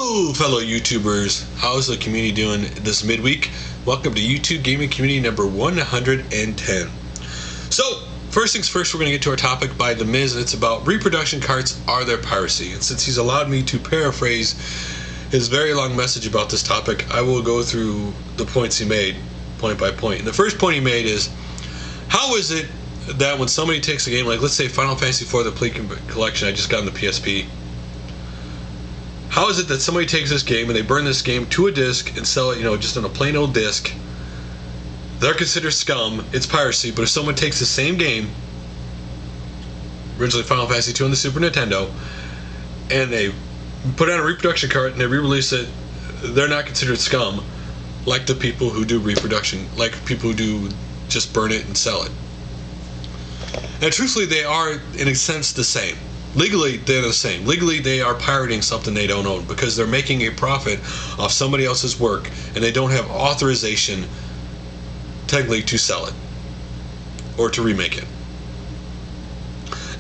Hello fellow YouTubers, how's the community doing this midweek? Welcome to YouTube Gaming Community number 110. So, first things first, we're going to get to our topic by The Miz, and it's about reproduction carts, are there piracy? And since he's allowed me to paraphrase his very long message about this topic, I will go through the points he made, point by point. And the first point he made is, how is it that when somebody takes a game, like let's say Final Fantasy IV, the Playing Collection I just got on the PSP, how is it that somebody takes this game and they burn this game to a disc and sell it, just on a plain old disc? They're considered scum, it's piracy, but if someone takes the same game, originally Final Fantasy II on the Super Nintendo, and they put it on a reproduction cart and they re-release it, they're not considered scum, like the people who do reproduction, like people who do just burn it and sell it. And truthfully, they are, in a sense, the same. Legally, they're the same. Legally, they are pirating something they don't own because they're making a profit off somebody else's work and they don't have authorization, technically, to sell it or to remake it.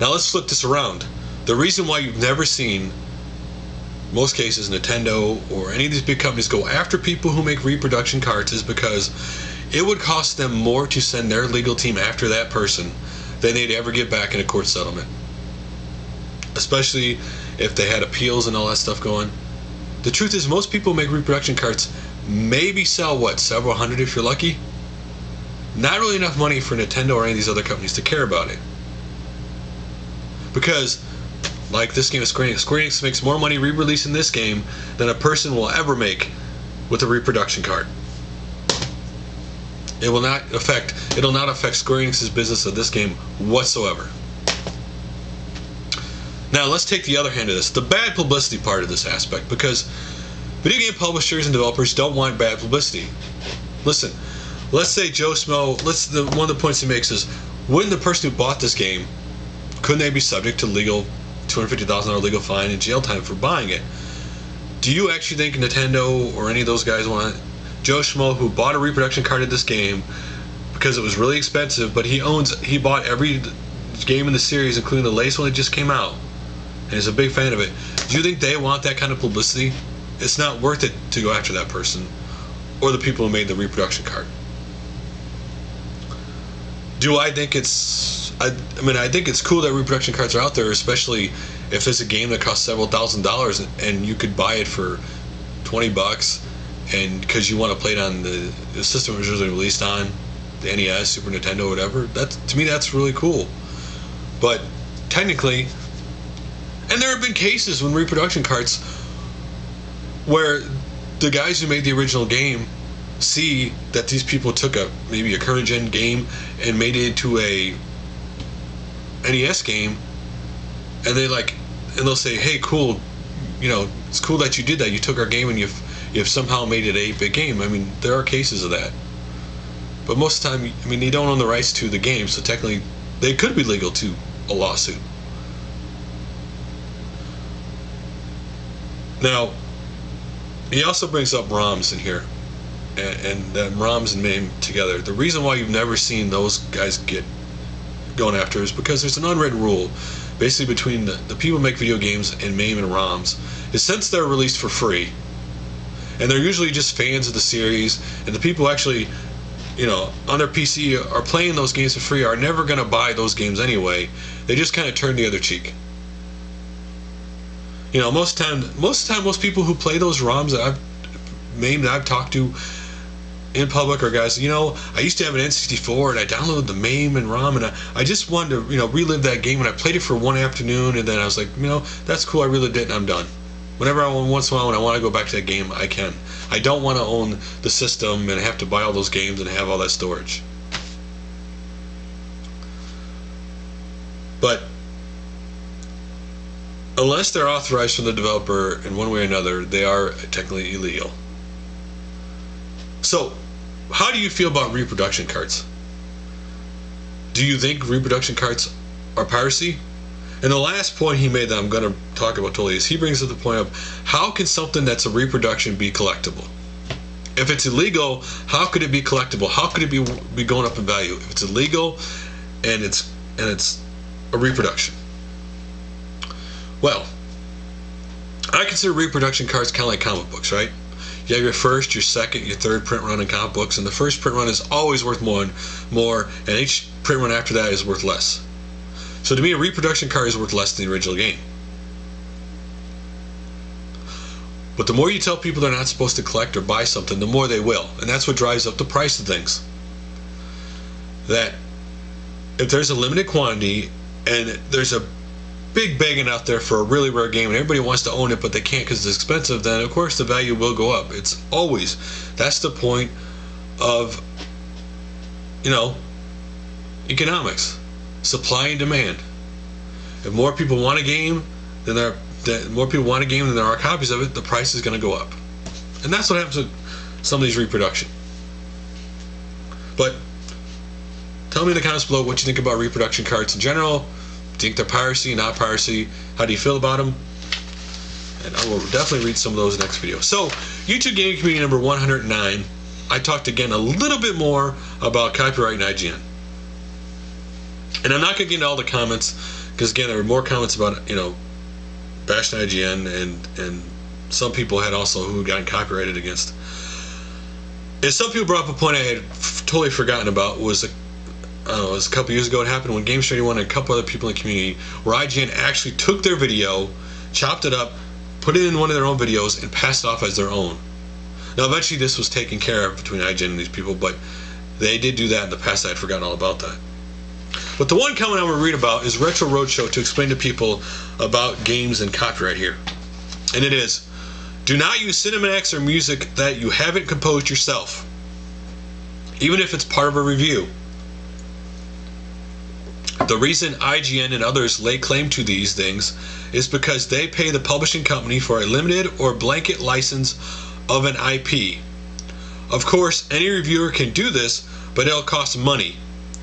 Now, let's flip this around. The reason why you've never seen, most cases, Nintendo or any of these big companies go after people who make reproduction carts is because it would cost them more to send their legal team after that person than they'd ever get back in a court settlement. Especially if they had appeals and all that stuff going. The truth is, most people who make reproduction carts maybe sell, what, several hundred if you're lucky? Not really enough money for Nintendo or any of these other companies to care about it. Because, like this game of Square Enix makes more money re-releasing this game than a person will ever make with a reproduction cart. It'll not affect Square Enix's business of this game whatsoever. Now let's take the other hand of this, the bad publicity part of this aspect, because video game publishers and developers don't want bad publicity. Listen, let's say Joe Smo, one of the points he makes is, wouldn't the person who bought this game, couldn't they be subject to legal $250,000 legal fine and jail time for buying it? Do you actually think Nintendo or any of those guys want Joe Schmo, who bought a reproduction cart of this game because it was really expensive, but he bought every game in the series, including the latest one that just came out, and is a big fan of it. Do you think they want that kind of publicity? It's not worth it to go after that person or the people who made the reproduction cart. Do I think it's... I think it's cool that reproduction carts are out there, especially if it's a game that costs several $1,000s and you could buy it for $20 and because you want to play it on the system it was originally released on, the NES, Super Nintendo, whatever. To me, that's really cool. But technically, and there have been cases when reproduction carts where the guys who made the original game see that these people took maybe a current gen game and made it into a NES game, and they'll say, hey, cool, it's cool that you did that. You took our game and you've somehow made it a 8-bit game. I mean, there are cases of that. But most of the time, they don't own the rights to the game, so technically they could be legal to a lawsuit. Now, he also brings up ROMs in here, and ROMs and MAME together. The reason why you've never seen those guys get going after is because there's an unwritten rule, basically between the people who make video games and MAME and ROMs, is since they're released for free, and they're usually just fans of the series, and the people who actually, on their PC are playing those games for free are never going to buy those games anyway. They just kind of turn the other cheek. Most people who play those ROMs that I've talked to in public are guys, I used to have an N64 and I downloaded the MAME and ROM and I just wanted to, relive that game, and I played it for one afternoon and then I was like, that's cool, I relived it and I'm done. Whenever once in a while when I want to go back to that game, I can. I don't want to own the system and have to buy all those games and have all that storage. But unless they're authorized from the developer in one way or another, they are technically illegal. So, how do you feel about reproduction carts? Do you think reproduction carts are piracy? And the last point he made that I'm going to talk about totally is he brings up the point of, how can something that's a reproduction be collectible? If it's illegal, how could it be collectible? How could it be going up in value? If it's illegal and it's a reproduction. Well, I consider reproduction cards kind of like comic books, right? You have your first, your second, your third print run in comic books, and the first print run is always worth more, and each print run after that is worth less. So to me, a reproduction card is worth less than the original game. But the more you tell people they're not supposed to collect or buy something, the more they will, and that's what drives up the price of things. That if there's a limited quantity and there's a big begging out there for a really rare game and everybody wants to own it but they can't because it's expensive, then of course the value will go up. It's always, that's the point of, you know, economics, supply and demand. If more people want a game than there are copies of it, the price is going to go up. And that's what happens with some of these reproduction. But tell me in the comments below what you think about reproduction cards in general. Do you think they're piracy, not piracy? How do you feel about them? And I will definitely read some of those next video. So, YouTube gaming community number 109. I talked again a little bit more about copyright and IGN. And I'm not going to get into all the comments, because again, there were more comments about, you know, bashing IGN, and some people had also who got copyrighted against. And some people brought up a point I had totally forgotten about, was it was a couple years ago. It happened when Games31 and a couple other people in the community, where IGN actually took their video, chopped it up, put it in one of their own videos, and passed it off as their own. Now eventually this was taken care of between IGN and these people, but they did do that in the past. I had forgotten all about that. But the one comment I'm going to read about is Retro Roadshow to explain to people about games and copyright here. And it is, do not use cinematics or music that you haven't composed yourself, even if it's part of a review. The reason IGN and others lay claim to these things is because they pay the publishing company for a limited or blanket license of an IP. Of course, any reviewer can do this, but it'll cost money.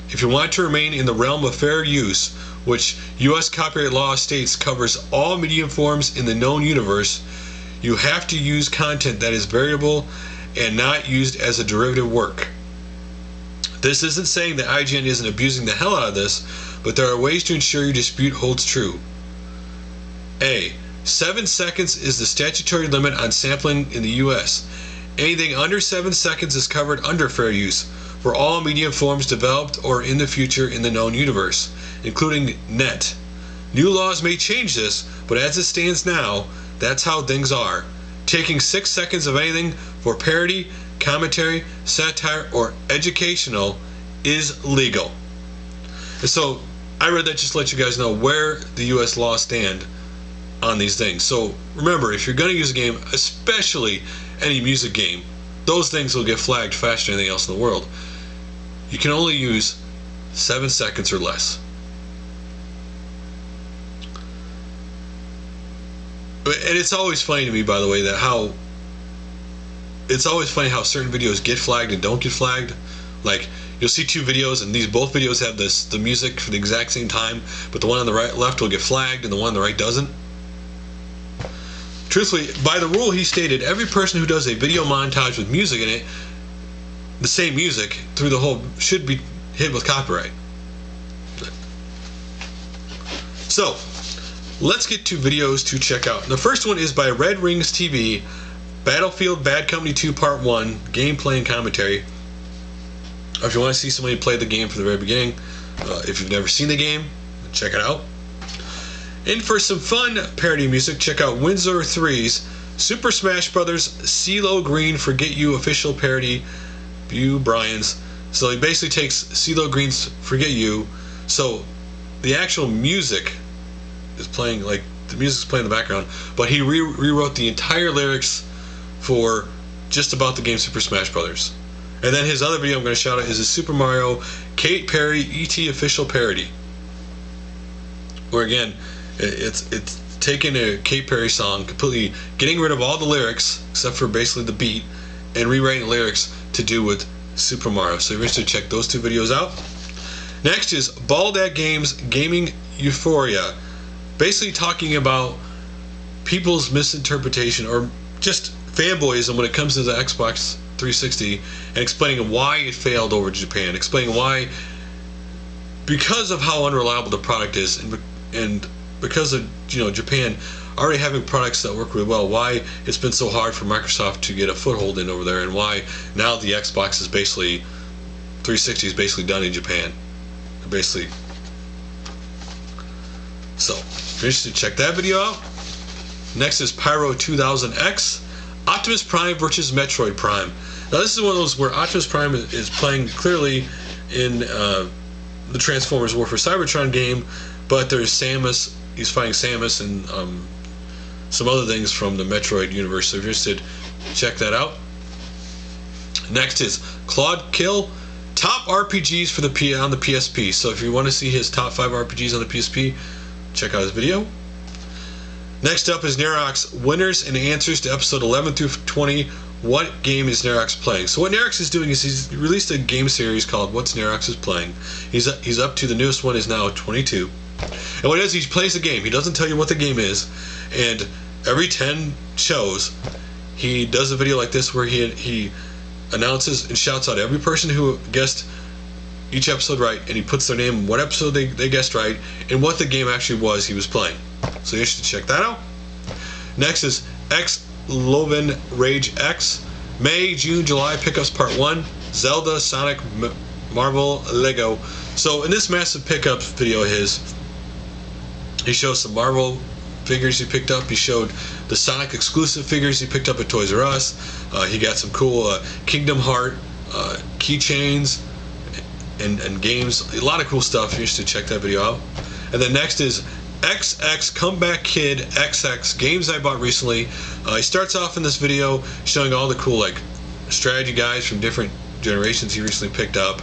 If you want to remain in the realm of fair use, which US copyright law states covers all medium forms in the known universe, you have to use content that is variable and not used as a derivative work. This isn't saying that IGN isn't abusing the hell out of this, but there are ways to ensure your dispute holds true. A. 7 seconds is the statutory limit on sampling in the US. Anything under 7 seconds is covered under fair use for all medium forms developed or in the future in the known universe, including net. New laws may change this, but as it stands now, that's how things are. Taking 6 seconds of anything for parody, commentary, satire, or educational is legal. And so I read that just to let you guys know where the US laws stand on these things. So remember, if you're going to use a game, especially any music game, those things will get flagged faster than anything else in the world. You can only use 7 seconds or less. And it's always funny to me, by the way, that how it's always funny how certain videos get flagged and don't get flagged. Like, you'll see two videos and both videos have the music for the exact same time, but the one on the left will get flagged and the one on the right doesn't. Truthfully, by the rule he stated, every person who does a video montage with music in it, the same music through the whole, should be hit with copyright. So let's get to videos to check out. The first one is by RedRingsTV Battlefield Bad Company 2 Part 1 Gameplay and Commentary. If you want to see somebody play the game from the very beginning, if you've never seen the game, check it out. And for some fun parody music, check out WinsorIII's Super Smash Bros. CeeLo Green Forget You official parody, Beau Brian's. So he basically takes CeeLo Green's Forget You, so the actual music is playing, like the music's playing in the background, but he rewrote the entire lyrics for just about the game Super Smash Bros. And then his other video I'm going to shout out is a Super Mario Katy Perry E.T. official parody, where again it's taking a Katy Perry song, completely getting rid of all the lyrics except for basically the beat, and rewriting the lyrics to do with Super Mario. So you're interested to check those two videos out. Next is BaldatGames-Gaming Xenophobia, basically talking about people's misinterpretation or just fanboyism when it comes to the Xbox 360, and explaining why it failed over Japan, explaining why, because of how unreliable the product is, and because of Japan already having products that work really well, why it's been so hard for Microsoft to get a foothold in over there, and why now the Xbox is basically 360 is basically done in Japan. Basically. So, if you're interested, check that video out. Next is Pyro 2000X, Optimus Prime versus Metroid Prime. Now this is one of those where Optimus Prime is playing clearly in the Transformers War for Cybertron game, but there's Samus. He's fighting Samus and some other things from the Metroid universe. So if you're interested, check that out. Next is Klaudkil Top RPGs for on the PSP. So if you want to see his top 5 RPGs on the PSP, check out his video. Next up is Narox Winners and Answers to episode 11 through 20. What game is Narox playing? So what Narox is doing is he's released a game series called What's Narox is Playing. He's up to the newest one is now 22. And what it is, he plays a game. He doesn't tell you what the game is. And every 10 shows, he does a video like this where he announces and shouts out every person who guessed each episode right, and he puts their name, what episode they guessed right, and what the game actually was he was playing. So you should check that out. Next is Xlovenragex, May, June, July pickups part 1, Zelda, Sonic, Marvel, Lego. So in this massive pickups video of his, he shows some Marvel figures he picked up. He showed the Sonic exclusive figures he picked up at Toys R Us. He got some cool Kingdom Heart keychains and games. A lot of cool stuff. You should check that video out. And then next is xxkomebackkidxx-GAMES I bought recently. He starts off in this video showing all the cool like strategy guides from different generations he recently picked up,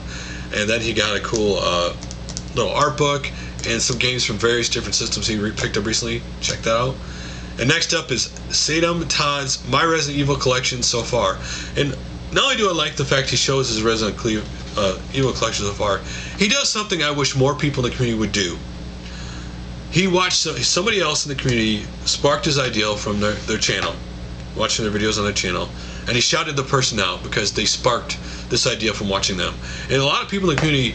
and then he got a cool little art book and some games from various different systems he picked up recently. Check that out. And next up is Sandamtod's My Resident Evil collection so far. And not only do I like the fact he shows his Resident Evil collection so far, he does something I wish more people in the community would do. He watched somebody else in the community sparked his idea from their channel, watching their videos on their channel, and he shouted the person out because they sparked this idea from watching them. And a lot of people in the community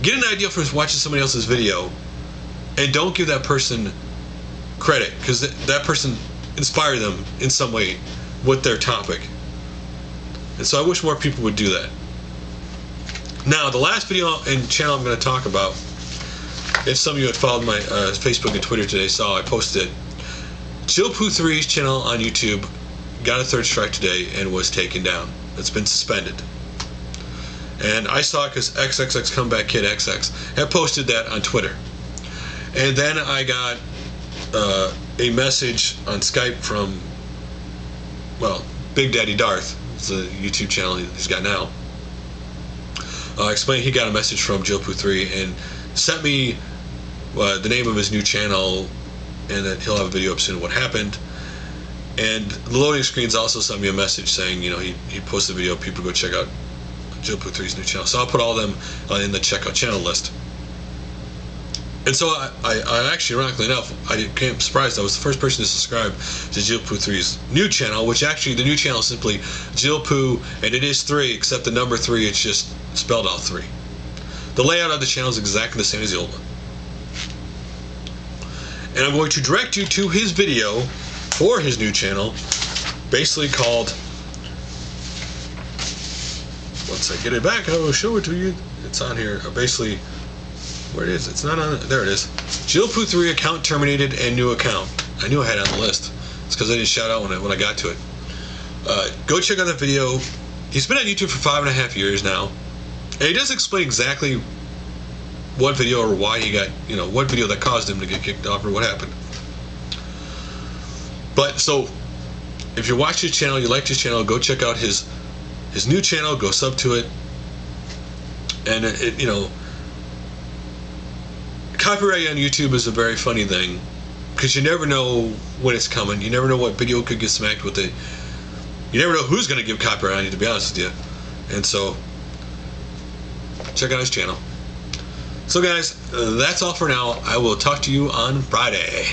get an idea from watching somebody else's video and don't give that person credit because that person inspired them in some way with their topic. And so I wish more people would do that. Now, the last video and channel I'm going to talk about, if some of you had followed my Facebook and Twitter today saw I posted it, JillPooThree's channel on YouTube got a 3rd strike today and was taken down. It's been suspended. And I saw it because xxkomebackkidxx had posted that on Twitter. And then I got a message on Skype from, well, Big Daddy Darth. It's a YouTube channel he's got now. Explained he got a message from JillPooThree and sent me the name of his new channel, and that he'll have a video up soon of what happened. And the loading screens also sent me a message saying, you know, he posted a video, people go check out JillPooThree's new channel. So I'll put all of them in the checkout channel list. And so I actually, ironically enough, I became surprised. I was the first person to subscribe to JillPooThree's new channel, which actually the new channel is simply JillPoo, and it is 3, except the number 3, it's just spelled out 3. The layout of the channel is exactly the same as the old one. And I'm going to direct you to his video for his new channel, basically called, once I get it back, I will show it to you. It's on here. Basically, where it is, it's not on, there it is. JillPooThree account terminated and new account. I knew I had it on the list. It's because I didn't shout out when I got to it. Go check out that video. He's been on YouTube for 5.5 years now. And he does explain exactly what video or why he got, you know, what video that caused him to get kicked off or what happened. But so, if you watch his channel, you liked his channel, go check out his new channel, go sub to it. And it you know, copyright on YouTube is a very funny thing because you never know when it's coming. You never know what video could get smacked with it. You never know who's going to give copyright on you, to be honest with you. And so, check out his channel. So guys, that's all for now. I will talk to you on Friday.